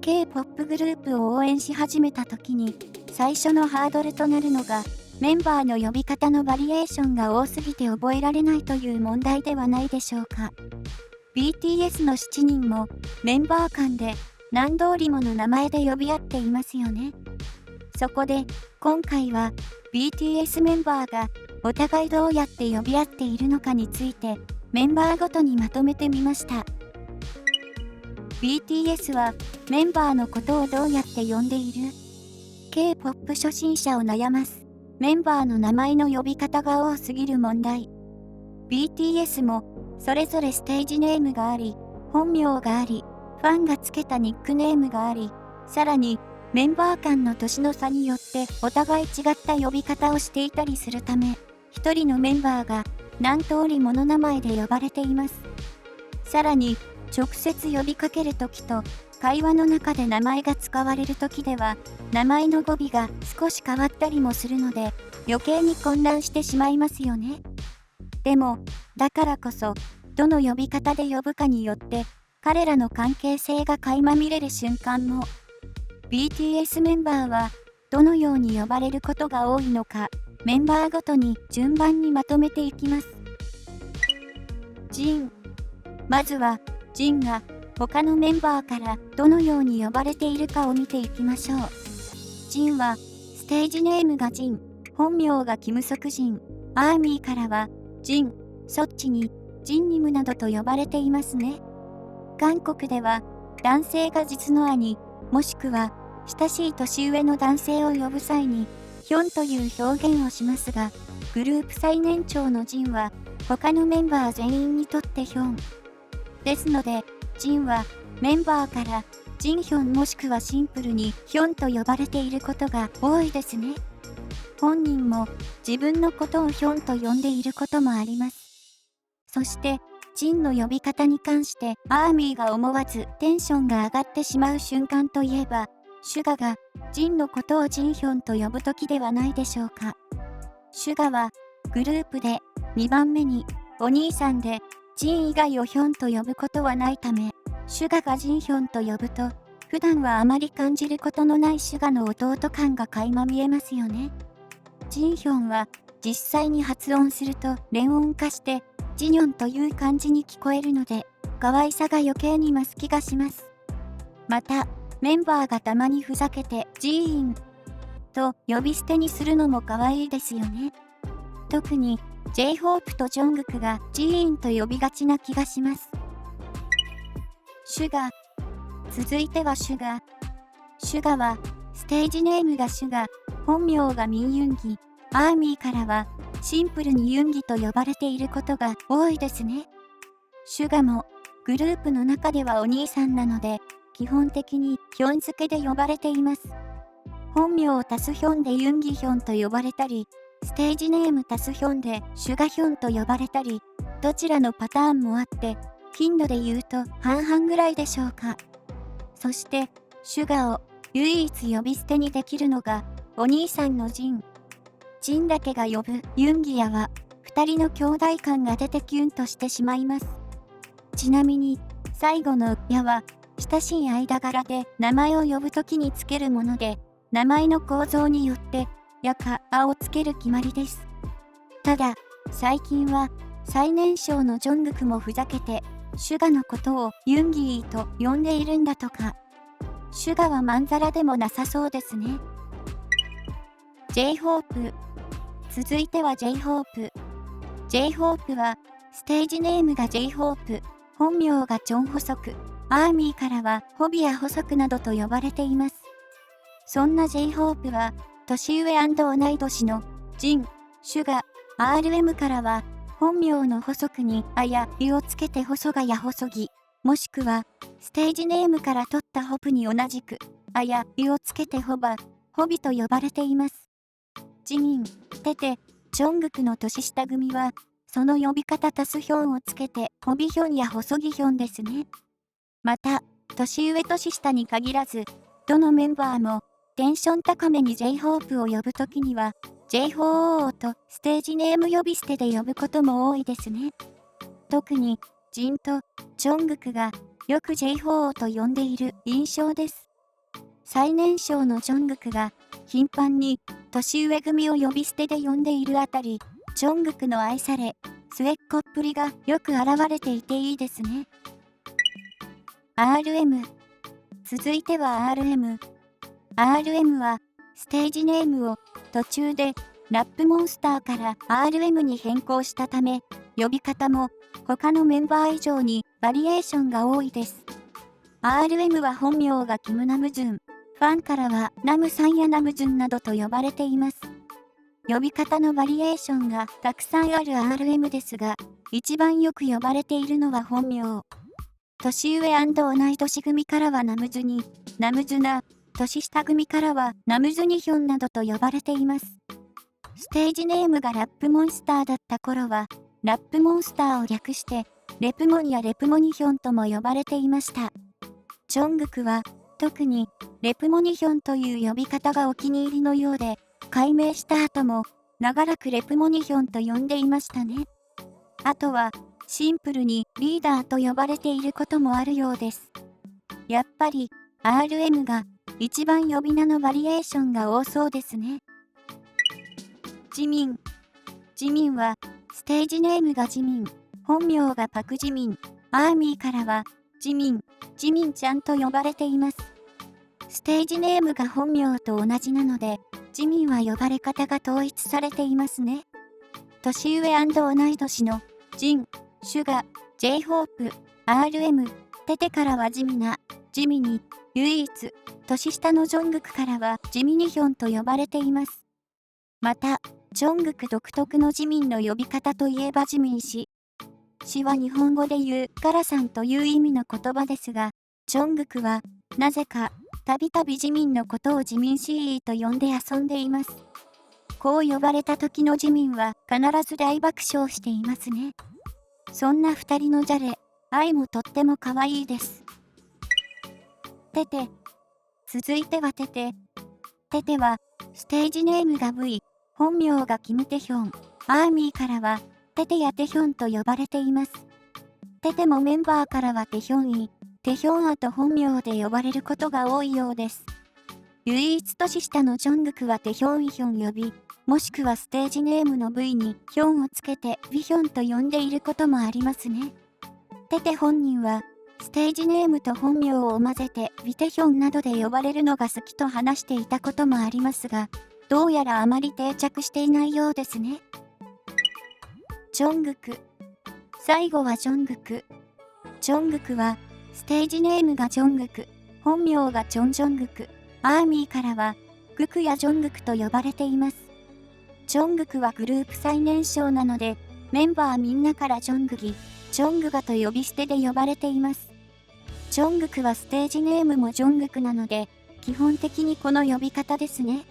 K-POP グループを応援し始めた時に、最初のハードルとなるのが、メンバーの呼び方のバリエーションが多すぎて覚えられないという問題ではないでしょうか。BTS の7人もメンバー間で何通りもの名前で呼び合っていますよね。そこで今回は BTS メンバーがお互いどうやって呼び合っているのかについてメンバーごとにまとめてみました。BTS はメンバーのことをどうやって呼んでいる？ K-POP 初心者を悩ますメンバーの名前の呼び方が多すぎる問題。BTS もそれぞれステージネームがあり、本名があり、ファンがつけたニックネームがあり、さらにメンバー間の年の差によってお互い違った呼び方をしていたりするため、一人のメンバーが何通りもの名前で呼ばれています。さらに直接呼びかけるときと会話の中で名前が使われるときでは名前の語尾が少し変わったりもするので余計に混乱してしまいますよね。でもだからこそどの呼び方で呼ぶかによって彼らの関係性が垣間見れる瞬間も。 BTS メンバーはどのように呼ばれることが多いのかメンバーごとに順番にまとめていきます。ジン。まずはジンが他のメンバーからどのように呼ばれているかを見ていきましょう。ジンはステージネームがジン、本名がキムソクジン、アーミーからはジン、ソッチに、ジンニムなどと呼ばれていますね。韓国では男性が実の兄、もしくは親しい年上の男性を呼ぶ際にヒョンという表現をしますが、グループ最年長のジンは他のメンバー全員にとってヒョン。ですので、ジンはメンバーからジンヒョンもしくはシンプルにヒョンと呼ばれていることが多いですね。本人も自分のことをヒョンと呼んでいることもあります。そして、ジンの呼び方に関してアーミーが思わずテンションが上がってしまう瞬間といえば、シュガがジンのことをジンヒョンと呼ぶときではないでしょうか。シュガはグループで2番目にお兄さんで、ジン以外をヒョンと呼ぶことはないため、シュガがジンヒョンと呼ぶと、普段はあまり感じることのないシュガの弟感が垣間見えますよね。ジンヒョンは実際に発音すると連音化して、ジニョンという感じに聞こえるので、可愛さが余計に増す気がします。また、メンバーがたまにふざけてジーンと呼び捨てにするのも可愛いですよね。特に、J-HOPE とジョングクがジーンと呼びがちな気がします。シュガ。続いてはシュガ。シュガは、ステージネームがシュガ、本名がミンユンギ、アーミーからは、シンプルにユンギと呼ばれていることが多いですね。シュガも、グループの中ではお兄さんなので、基本的にヒョン付けで呼ばれています。本名を足すヒョンでユンギヒョンと呼ばれたり、ステージネーム足すヒョンでシュガヒョンと呼ばれたり、どちらのパターンもあって、頻度で言うと半々ぐらいでしょうか。そして、シュガを唯一呼び捨てにできるのが、お兄さんのジン。ジンだけが呼ぶユンギヤは、二人の兄弟感が出てキュンとしてしまいます。ちなみに、最後のヤは、親しい間柄で名前を呼ぶときにつけるもので、名前の構造によって、ヤかアをつける決まりです。ただ、最近は、最年少のジョングクもふざけて、シュガのことをユンギーと呼んでいるんだとか。シュガはまんざらでもなさそうですね。J-HOPE。続いては J-HOPE。J-HOPE は、ステージネームが J-HOPE、本名がチョンホソク、アーミーからはホビやホソクなどと呼ばれています。そんな J-HOPE は、年上&同い年のジン、シュガ、RM からは、本名のホソクにあやいをつけてホソガやホソギ、もしくは、ステージネームから取ったホプに同じく、あやいをつけてホバ、ホビと呼ばれています。ジミン、テテ、ジョングクの年下組は、その呼び方足すヒョンをつけて、ホビヒョンやホソギヒョンですね。また、年上年下に限らず、どのメンバーも、テンション高めに J-HOPE を呼ぶときには、J-HOPE とステージネーム呼び捨てで呼ぶことも多いですね。特に、ジンとジョングクがよく J-HOPE と呼んでいる印象です。最年少のジョングクが頻繁に年上組を呼び捨てで呼んでいるあたり、ジョングクの愛され、末っ子っぷりがよく現れていていいですね。RM。続いては RM。RM はステージネームを途中でラップモンスターから RM に変更したため、呼び方も他のメンバー以上にバリエーションが多いです。RM は本名がキム・ナムジュン。ファンからはナムさんやナムジュンなどと呼ばれています。呼び方のバリエーションがたくさんある RM ですが、一番よく呼ばれているのは本名。年上&同い年組からはナムジュニ、ナムジュナ、年下組からはナムジュニヒョンなどと呼ばれています。ステージネームがラップモンスターだった頃は、ラップモンスターを略して、レプモンやレプモニヒョンとも呼ばれていました。ジョングクは、特にレプモニヒョンという呼び方がお気に入りのようで、改名した後も長らくレプモニヒョンと呼んでいましたね。あとはシンプルにリーダーと呼ばれていることもあるようです。やっぱり RM が一番呼び名のバリエーションが多そうですね。ジミン。ジミンはステージネームがジミン、本名がパクジミン、アーミーからはジミン、ジミンちゃんと呼ばれています。ステージネームが本名と同じなので、ジミンは呼ばれ方が統一されていますね。年上&同い年のジン、シュガ、J ホープ、RM、テテからはジミナ、ジミニ、唯一、年下のジョングクからはジミニヒョンと呼ばれています。また、ジョングク独特のジミンの呼び方といえばジミン氏。氏は日本語で言うガラさんという意味の言葉ですが、ジョングクはなぜかたびたびジミンのことをジミンシーと呼んで遊んでいます。こう呼ばれた時のジミンは必ず大爆笑していますね。そんな二人のじゃれ、愛もとっても可愛いです。テテ。続いてはテテ。テテはステージネームが V、本名がキムテヒョン、アーミーからはテテやテヒョンと呼ばれています。テテもメンバーからはテヒョンイ、テヒョンアと本名で呼ばれることが多いようです。唯一年下のジョングクはテヒョンイヒョン呼び、もしくはステージネームの V にヒョンをつけてビヒョンと呼んでいることもありますね。テテ本人はステージネームと本名を混ぜてビテヒョンなどで呼ばれるのが好きと話していたこともありますが、どうやらあまり定着していないようですね。ジョングク。最後はジョングク。ジョングクはステージネームがジョングク、本名がジョンジョングク、アーミーからはグクやジョングクと呼ばれています。ジョングクはグループ最年少なので、メンバーみんなからジョングギ、ジョングガと呼び捨てで呼ばれています。ジョングクはステージネームもジョングクなので、基本的にこの呼び方ですね。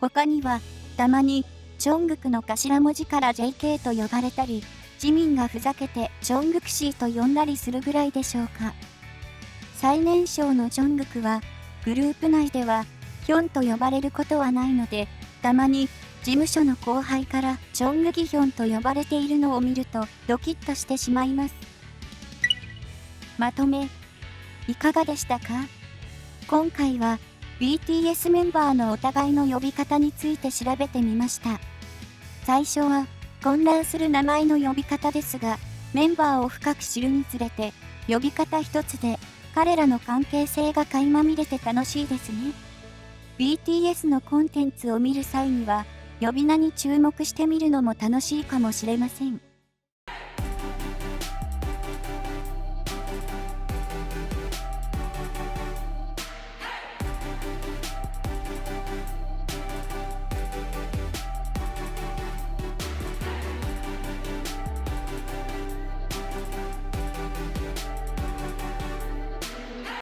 他には、たまに、ジョングクの頭文字から JK と呼ばれたり、ジミンがふざけてジョングクシーと呼んだりするぐらいでしょうか。最年少のジョングクは、グループ内では、ヒョンと呼ばれることはないので、たまに、事務所の後輩からジョングギヒョンと呼ばれているのを見るとドキッとしてしまいます。まとめ、いかがでしたか？今回は BTS メンバーのお互いの呼び方について調べてみました。最初は混乱する名前の呼び方ですが、メンバーを深く知るにつれて呼び方一つで彼らの関係性が垣間見れて楽しいですね。BTS のコンテンツを見る際には呼び名に注目してみるのも楽しいかもしれません。